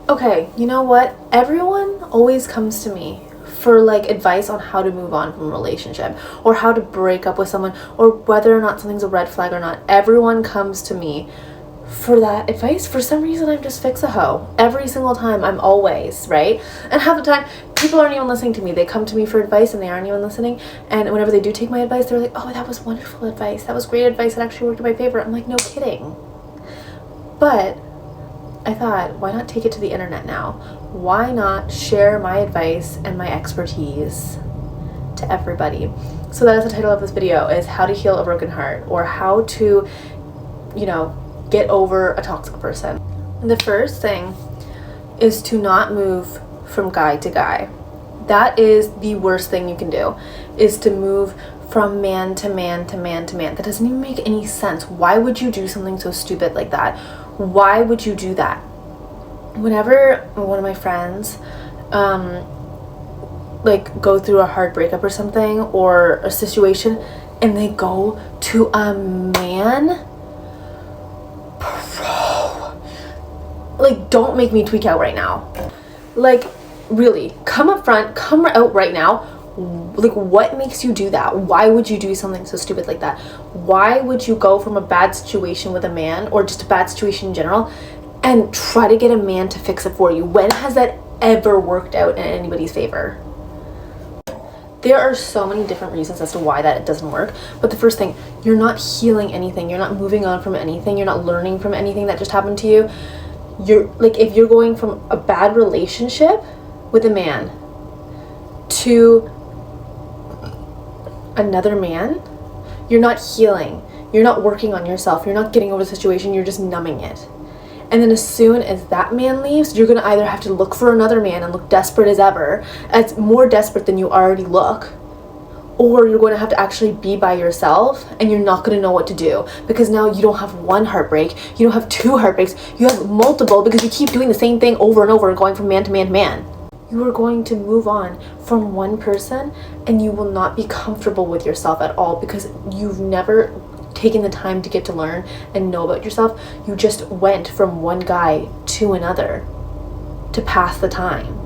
Okay, you know what? Everyone always comes to me for like advice on how to move on from a relationship or how to break up with someone or whether or not something's a red flag or not. Everyone comes to me for that advice. For some reason, I'm just fix a hoe. Every single time, I'm always, right? And half the time, people aren't even listening to me. They come to me for advice and they aren't even listening. And whenever they do take my advice, they're like, oh, that was wonderful advice. That was great advice. It actually worked in my favor. I'm like, no kidding. But I thought, why not take it to the internet now? Why not share my advice and my expertise to everybody? So that is the title of this video, is how to heal a broken heart, or how to, get over a toxic person. The first thing is to not move from guy to guy. That is the worst thing you can do, is to move from man to man to man to man. That doesn't even make any sense. Why would you do something so stupid like that? Why would you do that? Whenever one of my friends go through a hard breakup or something, or a situation, and they go to a man, bro, don't make me tweak out right now. Really, come up front, come out right now. What makes you do that? Why would you do something so stupid like that? Why would you go from a bad situation with a man, or just a bad situation in general, and try to get a man to fix it for you? When has that ever worked out in anybody's favor? There are so many different reasons as to why that doesn't work. But the first thing, you're not healing anything. You're not moving on from anything. You're not learning from anything that just happened to you. If you're going from a bad relationship with a man to another man, you're not healing. You're not working on yourself. You're not getting over the situation. You're just numbing it. And then as soon as that man leaves, you're going to either have to look for another man and look desperate as ever, as more desperate than you already look, or you're going to have to actually be by yourself, and you're not going to know what to do, because now you don't have one heartbreak, you don't have two heartbreaks, you have multiple, because you keep doing the same thing over and over, going from man to man to man. You are going to move on from one person, and you will not be comfortable with yourself at all, because you've never taken the time to get to learn and know about yourself. You just went from one guy to another to pass the time.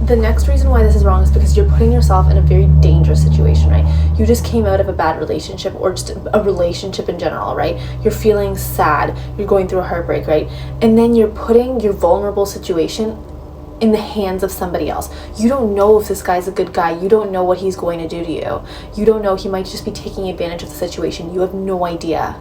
The next reason why this is wrong is because you're putting yourself in a very dangerous situation, right? You just came out of a bad relationship, or just a relationship in general, right? You're feeling sad, you're going through a heartbreak, right? And then you're putting your vulnerable situation in the hands of somebody else. You don't know if this guy's a good guy. You don't know what he's going to do to you. You don't know, he might just be taking advantage of the situation. You have no idea.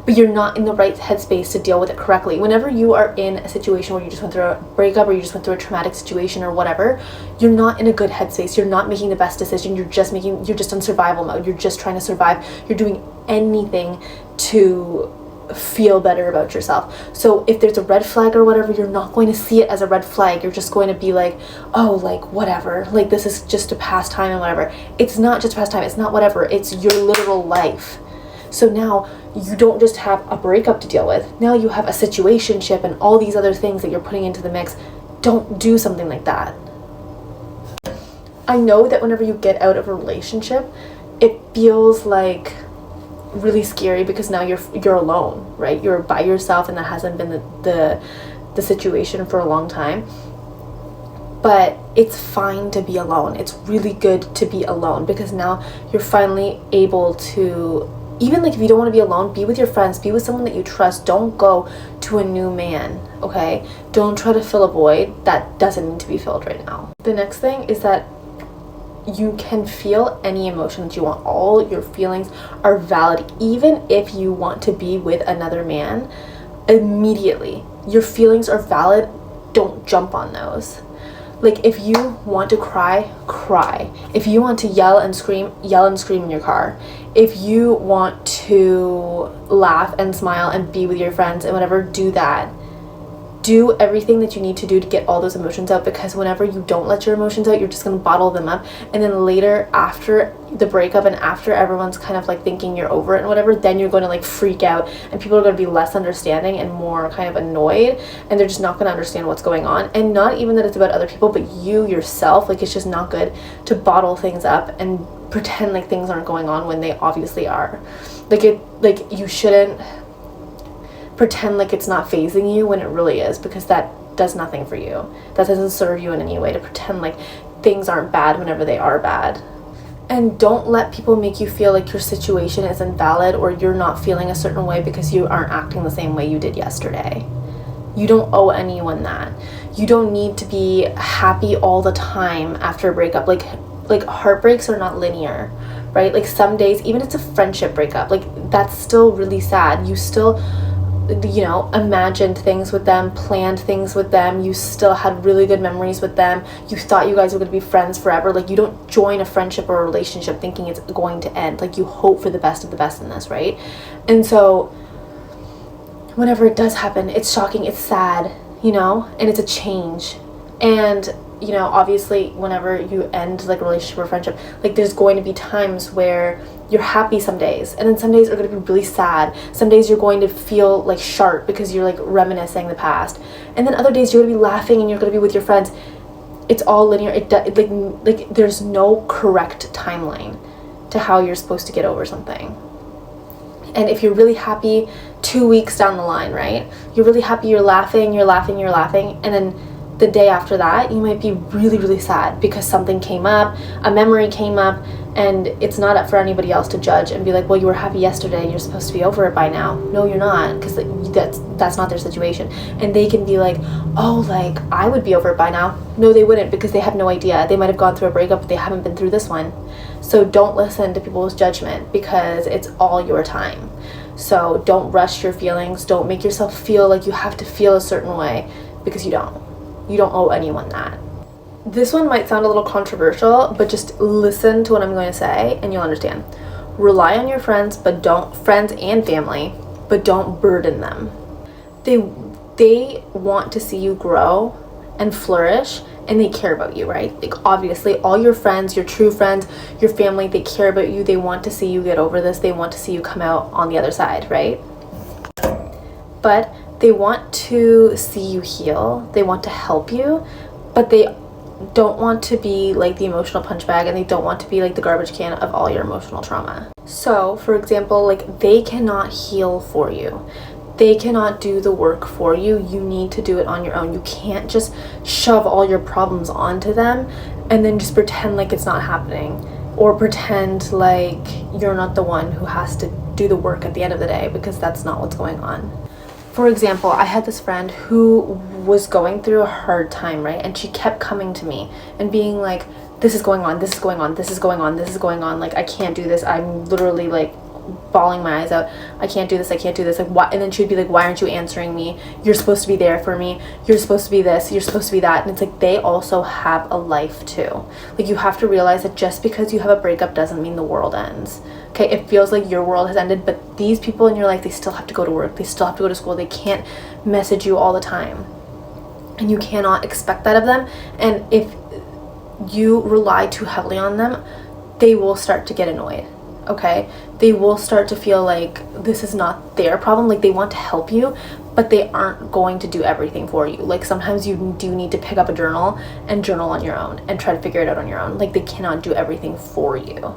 But you're not in the right headspace to deal with it correctly. Whenever you are in a situation where you just went through a breakup, or you just went through a traumatic situation or whatever, you're not in a good headspace. You're not making the best decision. You're just in survival mode. You're just trying to survive. You're doing anything to feel better about yourself. So if there's a red flag or whatever, you're not going to see it as a red flag. You're just going to be like, oh, whatever, this is just a pastime and whatever. It's not just a pastime. It's not whatever. It's your literal life. So now you don't just have a breakup to deal with. Now you have a situationship and all these other things that you're putting into the mix. Don't do something like that. I know that whenever you get out of a relationship, it feels like really scary, because now you're alone, right? You're by yourself, and that hasn't been the situation for a long time. But it's fine to be alone. It's really good to be alone, because now you're finally able to, even if you don't want to be alone, be with your friends, be with someone that you trust. Don't go to a new man, okay? Don't try to fill a void that doesn't need to be filled right now. The next thing is that you can feel any emotion that you want. All your feelings are valid. Even if you want to be with another man, immediately, your feelings are valid. Don't jump on those. If you want to cry, cry. If you want to yell and scream in your car. If you want to laugh and smile and be with your friends and whatever, do that. Do everything that you need to do to get all those emotions out, because whenever you don't let your emotions out, you're just going to bottle them up, and then later, after the breakup and after everyone's kind of thinking you're over it and whatever, then you're going to freak out, and people are going to be less understanding and more kind of annoyed, and they're just not going to understand what's going on. And not even that it's about other people, but you yourself. It's just not good to bottle things up and pretend like things aren't going on when they obviously are. You shouldn't pretend like it's not phasing you when it really is, because that does nothing for you. That doesn't serve you in any way, to pretend like things aren't bad whenever they are bad. And don't let people make you feel like your situation is invalid or you're not feeling a certain way because you aren't acting the same way you did yesterday. You don't owe anyone that. You don't need to be happy all the time after a breakup. Like heartbreaks are not linear, right? Like some days, even if it's a friendship breakup, like that's still really sad. You still, you know, imagined things with them, planned things with them, you still had really good memories with them, you thought you guys were going to be friends forever. Like, you don't join a friendship or a relationship thinking it's going to end. Like, you hope for the best of the best in this, right? And so whenever it does happen, it's shocking, it's sad, you know, and it's a change. And you know, obviously whenever you end like a relationship or friendship, like there's going to be times where you're happy some days, and then some days are going to be really sad. Some days you're going to feel like sharp because you're like reminiscing the past, and then other days you're going to be laughing and you're going to be with your friends. It's all linear. Like there's no correct timeline to how you're supposed to get over something. And if you're really happy 2 weeks down the line, right, you're really happy, you're laughing, and then the day after that you might be really, really sad because something came up, a memory came up, and it's not up for anybody else to judge and be like, well, you were happy yesterday, you're supposed to be over it by now. No, you're not, because that's not their situation. And they can be like, oh, like I would be over it by now. No, they wouldn't, because they have no idea. They might have gone through a breakup, but they haven't been through this one. So don't listen to people's judgment, because it's all your time. So don't rush your feelings. Don't make yourself feel like you have to feel a certain way, because you don't. You don't owe anyone that. This one might sound a little controversial, but just listen to what I'm going to say and you'll understand. Rely on your friends and family, but don't burden them. They want to see you grow and flourish, and they care about you, right? Like, obviously all your friends, your true friends, your family, they care about you. They want to see you get over this. They want to see you come out on the other side, right? But they want to see you heal. They want to help you, but they don't want to be like the emotional punch bag, and they don't want to be like the garbage can of all your emotional trauma. So, for example, like they cannot heal for you. They cannot do the work for you. You need to do it on your own. You can't just shove all your problems onto them and then just pretend like it's not happening, or pretend like you're not the one who has to do the work at the end of the day, because that's not what's going on. For example, I had this friend who was going through a hard time, right? And she kept coming to me and being like, this is going on, this is going on, this is going on, this is going on. Like, I can't do this. I'm literally like bawling my eyes out. I can't do this. I can't do this. Like, why? And then she'd be like, why aren't you answering me? You're supposed to be there for me. You're supposed to be this. You're supposed to be that. And it's like, they also have a life too. Like, you have to realize that just because you have a breakup doesn't mean the world ends. Okay, it feels like your world has ended, but these people in your life, they still have to go to work. They still have to go to school. They can't message you all the time. And you cannot expect that of them. And if you rely too heavily on them, they will start to get annoyed. Okay, they will start to feel like this is not their problem. Like, they want to help you, but they aren't going to do everything for you. Like, sometimes you do need to pick up a journal and journal on your own and try to figure it out on your own. Like, they cannot do everything for you.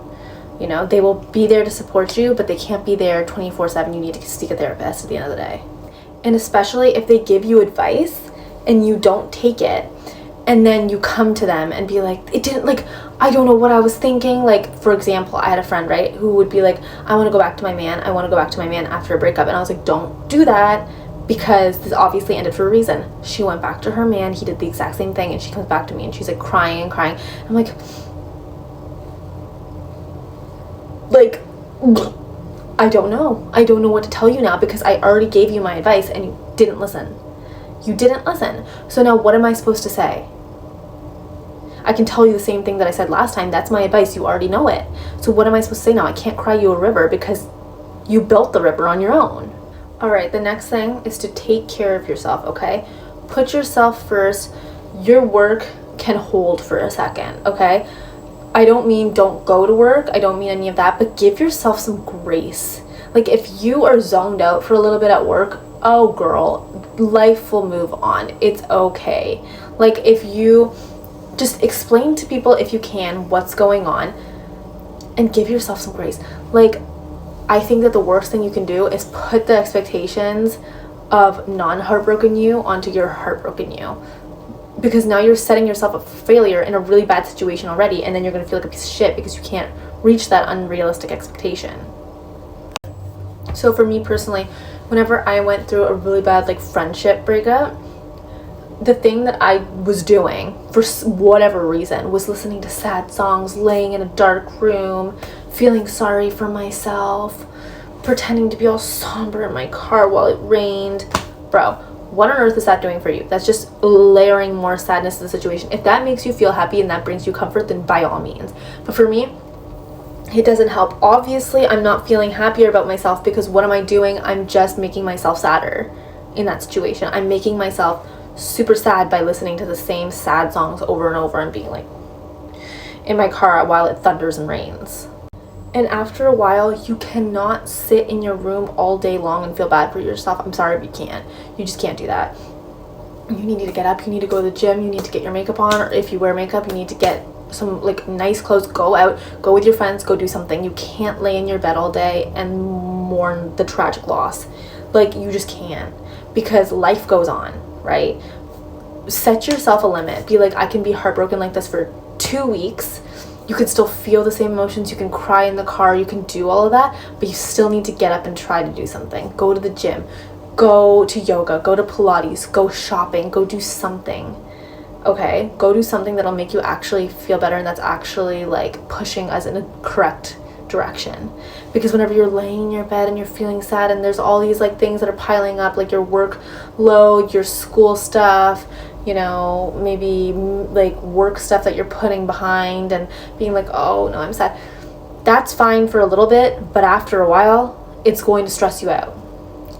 You know, they will be there to support you, but they can't be there 24/7. You need to seek a therapist at the end of the day. And especially if they give you advice and you don't take it, and then you come to them and be like, it didn't, like, I don't know what I was thinking. Like, for example, I had a friend, right, who would be like, I want to go back to my man. I want to go back to my man after a breakup. And I was like, don't do that, because this obviously ended for a reason. She went back to her man. He did the exact same thing. And she comes back to me and she's like crying and crying. I'm like, I don't know. I don't know what to tell you now, because I already gave you my advice and you didn't listen. You didn't listen. So now what am I supposed to say? I can tell you the same thing that I said last time. That's my advice. You already know it. So what am I supposed to say now? I can't cry you a river, because you built the river on your own. All right, the next thing is to take care of yourself, okay? Put yourself first. Your work can hold for a second, okay? I don't mean don't go to work. I don't mean any of that, but give yourself some grace. Like, if you are zoned out for a little bit at work, oh girl, life will move on. It's okay. Like, if you just explain to people, if you can, what's going on, and give yourself some grace. Like, I think that the worst thing you can do is put the expectations of non-heartbroken you onto your heartbroken you. Because now you're setting yourself up for failure in a really bad situation already, and then you're going to feel like a piece of shit because you can't reach that unrealistic expectation. So for me personally, whenever I went through a really bad like friendship breakup, the thing that I was doing for whatever reason was listening to sad songs, laying in a dark room, feeling sorry for myself, pretending to be all somber in my car while it rained. Bro, what on earth is that doing for you? That's just layering more sadness to the situation. If that makes you feel happy and that brings you comfort, then by all means. But for me, it doesn't help. Obviously, I'm not feeling happier about myself because what am I doing? I'm just making myself sadder in that situation. I'm making myself super sad by listening to the same sad songs over and over and being like in my car while it thunders and rains. And after a while, you cannot sit in your room all day long and feel bad for yourself. I'm sorry, but you can't. You just can't do that. You need to get up, you need to go to the gym, you need to get your makeup on, or if you wear makeup, you need to get some like nice clothes, go out, go with your friends, go do something. You can't lay in your bed all day and mourn the tragic loss. Like, you just can't, because life goes on, right? Set yourself a limit. Be like, I can be heartbroken like this for 2 weeks. You can still feel the same emotions, you can cry in the car, you can do all of that, but you still need to get up and try to do something. Go to the gym, go to yoga, go to Pilates, go shopping, go do something. Okay, go do something that'll make you actually feel better and that's actually like pushing us in a correct direction. Because whenever you're laying in your bed and you're feeling sad and there's all these like things that are piling up, like your workload, your school stuff, you know, maybe like work stuff that you're putting behind and being like, oh no, I'm sad. That's fine for a little bit, but after a while, it's going to stress you out.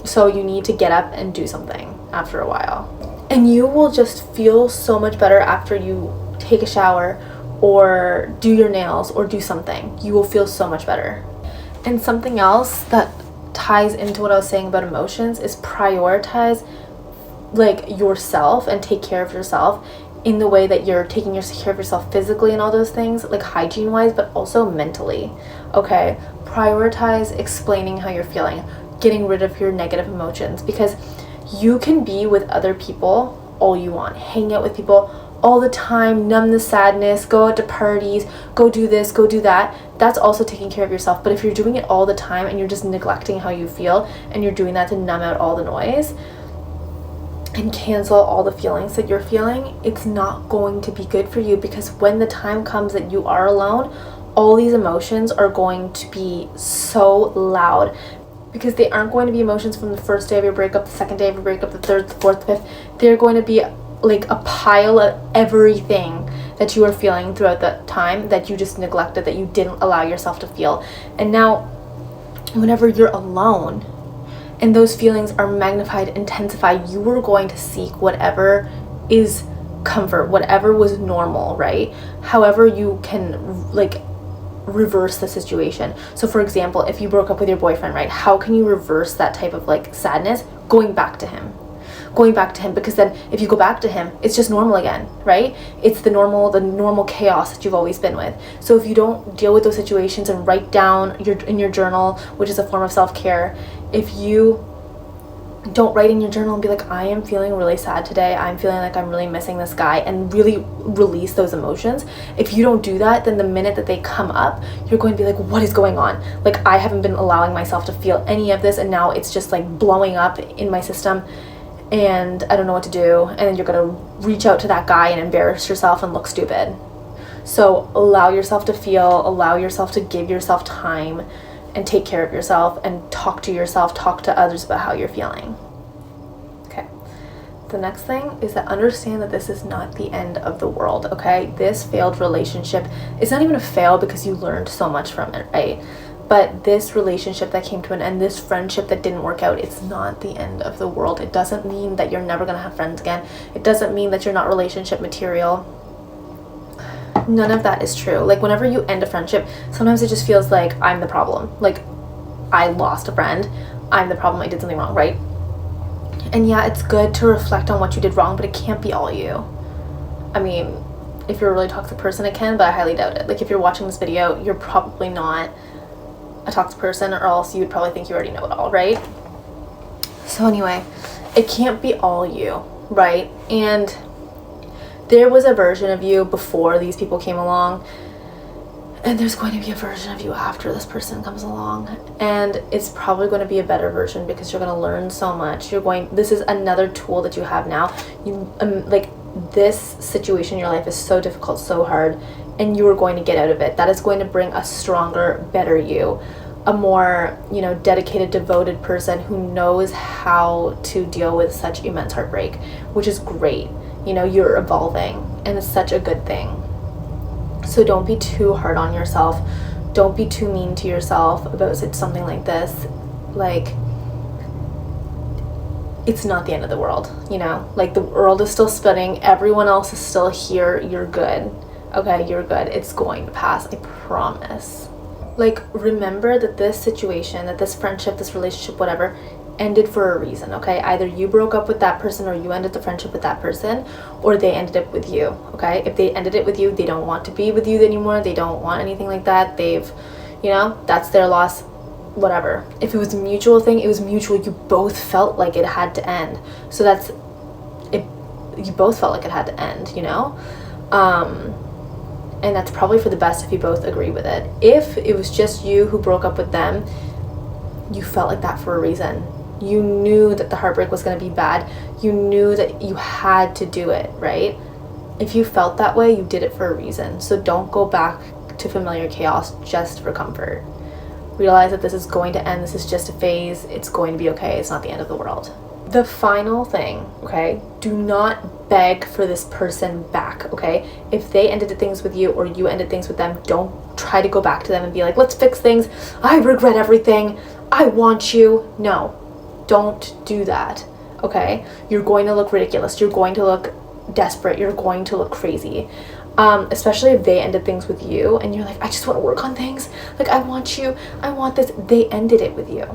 So you need to get up and do something after a while. And you will just feel so much better after you take a shower or do your nails or do something. You will feel so much better. And something else that ties into what I was saying about emotions is prioritize like yourself and take care of yourself in the way that you're taking care of yourself physically and all those things, like hygiene wise, but also mentally. Okay, prioritize explaining how you're feeling, getting rid of your negative emotions, because you can be with other people all you want, hang out with people all the time, numb the sadness, go out to parties, go do this, go do that. That's also taking care of yourself. But if you're doing it all the time and you're just neglecting how you feel and you're doing that to numb out all the noise and cancel all the feelings that you're feeling, it's not going to be good for you, because when the time comes that you are alone, all these emotions are going to be so loud, because they aren't going to be emotions from the first day of your breakup, the second day of your breakup, the third, the fourth, the fifth. They're going to be like a pile of everything that you are feeling throughout that time that you just neglected, that you didn't allow yourself to feel. And now whenever you're alone and those feelings are magnified, intensified, you are going to seek whatever is comfort, whatever was normal, right? However you can like reverse the situation. So for example, if you broke up with your boyfriend, right, how can you reverse that type of like sadness? Going back to him, because then if you go back to him, it's just normal again, right? It's the normal chaos that you've always been with. So if you don't deal with those situations and write down in your journal, which is a form of self-care, if you don't write in your journal and be like, I am feeling really sad today, I'm feeling like I'm really missing this guy, and really release those emotions. If you don't do that, then the minute that they come up, you're going to be like, what is going on? Like, I haven't been allowing myself to feel any of this, and now it's just like blowing up in my system and I don't know what to do. And then you're going to reach out to that guy and embarrass yourself and look stupid. So allow yourself to feel, allow yourself to give yourself time and take care of yourself and talk to yourself, talk to others about how you're feeling. Okay. The next thing is that understand that this is not the end of the world, okay? This failed relationship, it's not even a fail because you learned so much from it, right? But this relationship that came to an end, this friendship that didn't work out, it's not the end of the world. It doesn't mean that you're never gonna have friends again. It doesn't mean that you're not relationship material. None of that is true. Like, whenever you end a friendship, sometimes it just feels like I'm the problem. Like, I lost a friend, I'm the problem, I did something wrong, right? And yeah, it's good to reflect on what you did wrong, but it can't be all you. I mean, if you're a really toxic person, it can, but I highly doubt it. Like, if you're watching this video, you're probably not a toxic person, or else you would probably think you already know it all, right? So anyway, it can't be all you, right? And there was a version of you before these people came along, and there's going to be a version of you after this person comes along, and it's probably going to be a better version because you're going to learn so much. This is another tool that you have now. Like, this situation in your life is so difficult, so hard, and you are going to get out of it. That is going to bring a stronger, better you, a more, dedicated, devoted person who knows how to deal with such immense heartbreak, which is great. You're evolving, and it's such a good thing. So don't be too hard on yourself. Don't be too mean to yourself about something like this. Like, it's not the end of the world, Like, the world is still spinning. Everyone else is still here. You're good. Okay, you're good. It's going to pass. I promise. Like, remember that this situation, that this friendship, this relationship, whatever, ended for a reason, okay? Either you broke up with that person, or you ended the friendship with that person, or they ended it with you, okay? If they ended it with you, they don't want to be with you anymore. They don't want anything like that. They've, that's their loss, whatever. If it was a mutual thing, it was mutual. You both felt like it had to end. So that's it. You both felt like it had to end, and that's probably for the best if you both agree with it. If it was just you who broke up with them, you felt like that for a reason. You knew that the heartbreak was going to be bad. You knew that you had to do it, right? If you felt that way, you did it for a reason. So don't go back to familiar chaos just for comfort. Realize that this is going to end. This is just a phase. It's going to be okay. It's not the end of the world. The final thing, okay? Do not beg for this person back, okay? If they ended things with you or you ended things with them, don't try to go back to them and be like, let's fix things. I regret everything. I want you. No, don't do that, okay? You're going to look ridiculous. You're going to look desperate. You're going to look crazy. Especially if they ended things with you and you're like, I just want to work on things. Like, I want you. I want this. They ended it with you.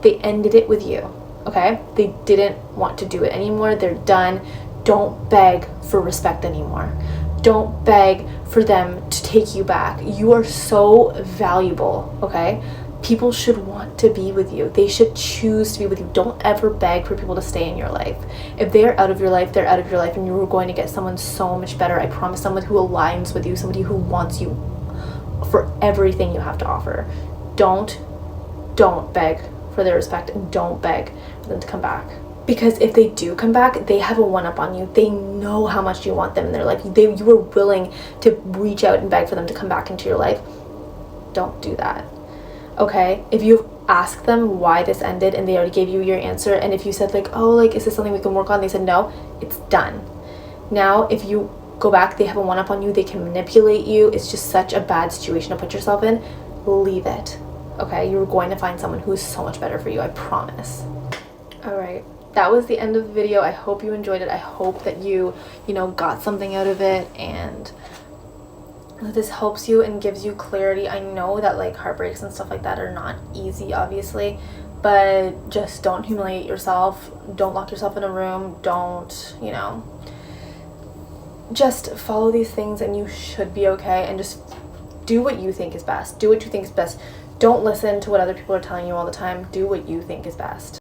They ended it with you, okay? They didn't want to do it anymore. They're done. Don't beg for respect anymore. Don't beg for them to take you back. You are so valuable, okay? People should want to be with you. They should choose to be with you. Don't ever beg for people to stay in your life. If they're out of your life, they're out of your life, and you're going to get someone so much better. I promise. Someone who aligns with you, somebody who wants you for everything you have to offer. Don't beg for their respect, and don't beg for them to come back. Because if they do come back, they have a one-up on you. They know how much you want them in their life. You were willing to reach out and beg for them to come back into your life. Don't do that. Okay? If you've asked them why this ended and they already gave you your answer, and if you said like, oh, like, is this something we can work on? They said no, it's done. Now, if you go back, they have a one-up on you, they can manipulate you. It's just such a bad situation to put yourself in. Leave it. Okay? You're going to find someone who's so much better for you. I promise. All right. That was the end of the video. I hope you enjoyed it. I hope that you got something out of it, and that this helps you and gives you clarity. I know that like heartbreaks and stuff like that are not easy, obviously, but just don't humiliate yourself. Don't lock yourself in a room. Don't, just follow these things and you should be okay, and just do what you think is best. Do what you think is best. Don't listen to what other people are telling you all the time. Do what you think is best.